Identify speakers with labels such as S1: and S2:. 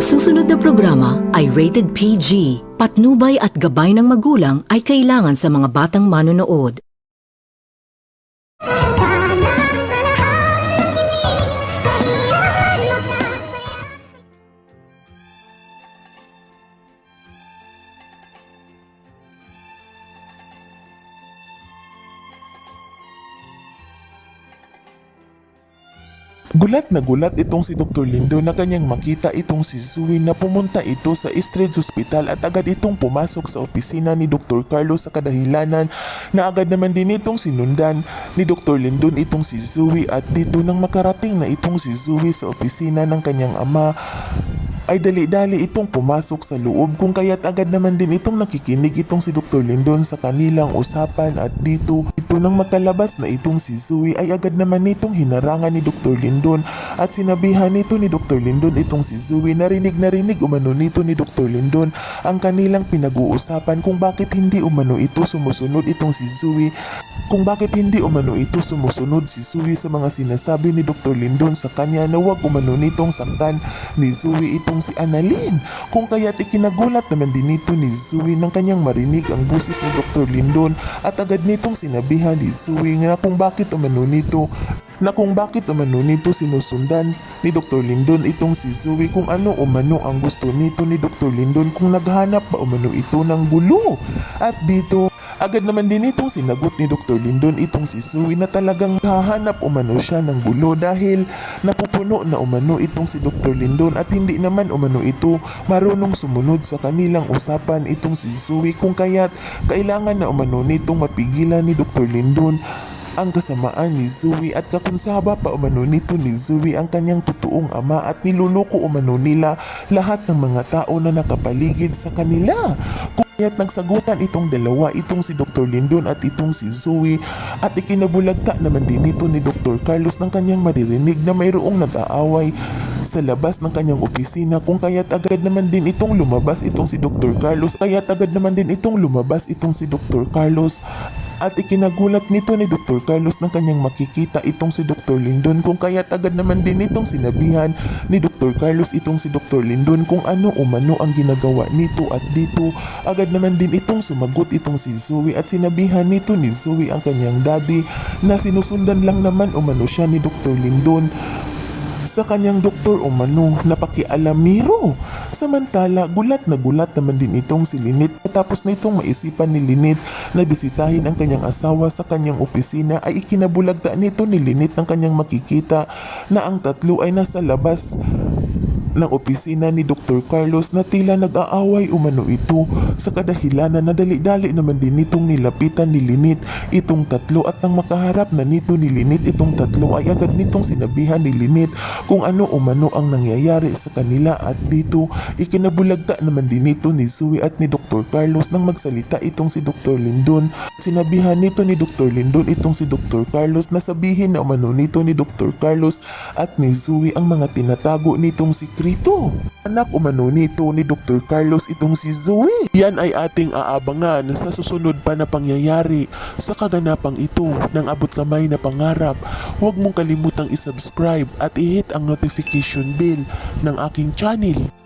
S1: susunod na programa ay rated PG. Patnubay at gabay ng magulang ay kailangan sa mga batang manonood.
S2: Gulat na gulat itong si Dr. Lindo na kanyang makita itong si Zoe na pumunta ito sa Eastridge Hospital at agad itong pumasok sa opisina ni Dr. Carlos sa kadahilanan na agad naman din itong sinundan ni Dr. Lindon itong si Zoe at dito nang makarating na itong si Zoe sa opisina ng kanyang ama ay dali-dali itong pumasok sa loob kung kaya't agad naman din itong nakikinig itong si Dr. Lindon sa kanilang usapan at dito nang makalabas na itong si Zoe ay agad naman itong hinarangan ni Dr. Lindon at sinabihan nito ni Dr. Lindon itong si Zoe narinig umano nito ni Dr. Lindon ang kanilang pinag-uusapan kung bakit hindi umano ito sumusunod itong si Zoe si Zoe sa mga sinasabi ni Dr. Lindon sa kanya na wag umano nitong saktan ni Zoe itong si Annalyn kung kaya't ikinagulat naman din nito ni Zoe nang kanyang marinig ang boses ni Dr. Lindon at agad nitong sinabihan ni Zoe na kung bakit umano nito sinusundan ni Dr. Lindon itong si Zoe kung ano umano ang gusto nito ni Dr. Lindon kung naghanap ba umano ito ng gulo at dito agad naman din itong sinagot ni Dr. Lindon itong si Zoe na talagang hahanap umano siya ng gulo dahil napupuno na umano itong si Dr. Lindon at hindi naman umano ito marunong sumunod sa kanilang usapan itong si Zoe kung kaya't kailangan na umano nitong mapigilan ni Dr. Lindon ang kasamaan ni Zoe at kakunsaba pa umano nito ni Zoe ang kanyang totoong ama at niluloko umano nila lahat ng mga tao na nakapaligid sa kanila. Kaya't nagsagutan itong dalawa, itong si Dr. Lindon at itong si Zoe at ikinabulagta naman din ito ni Dr. Carlos ng kanyang maririnig na mayroong nag-aaway sa labas ng kanyang opisina kung kaya't agad naman din itong lumabas itong si Dr. Carlos at ikinagulat nito ni Dr. Carlos ng kanyang makikita itong si Dr. Lindon kung kaya't agad naman din itong sinabihan ni Dr. Carlos itong si Dr. Lindon kung ano umano ang ginagawa nito at dito agad naman din itong sumagot itong si Zoe at sinabihan nito ni Zoe ang kanyang daddy na sinusundan lang naman umano siya ni Dr. Lindon sa kanyang doktor umano na pakialamero. Samantala, gulat naman din itong si Lynette tapos na itong maisipan ni Lynette na bisitahin ang kanyang asawa sa kanyang opisina ay ikinabulagta nito ni Lynette ng kanyang makikita na ang tatlo ay nasa labas ng opisina ni Dr. Carlos na tila nag-aaway umano ito sa kadahilanan na dali-dali naman din nitong nilapitan ni Lynette itong tatlo at nang makaharap na nito ni Lynette itong tatlo ay agad nitong sinabihan ni Lynette kung ano umano ang nangyayari sa kanila at dito ikinabulagta naman din nito ni Zoe at ni Dr. Carlos nang magsalita itong si Dr. Lindon. Sinabihan nito ni Dr. Lindon itong si Dr. Carlos na sabihin na umano nito ni Dr. Carlos at ni Zoe ang mga tinatago nitong si Rito. Anak umano nito ni Dr. Carlos itong si Zoe. Yan ay ating aabangan sa susunod pa na pangyayari sa kaganapang ito ng abot kamay na pangarap. Huwag mong kalimutang isubscribe at i-hit ang notification bell ng aking channel.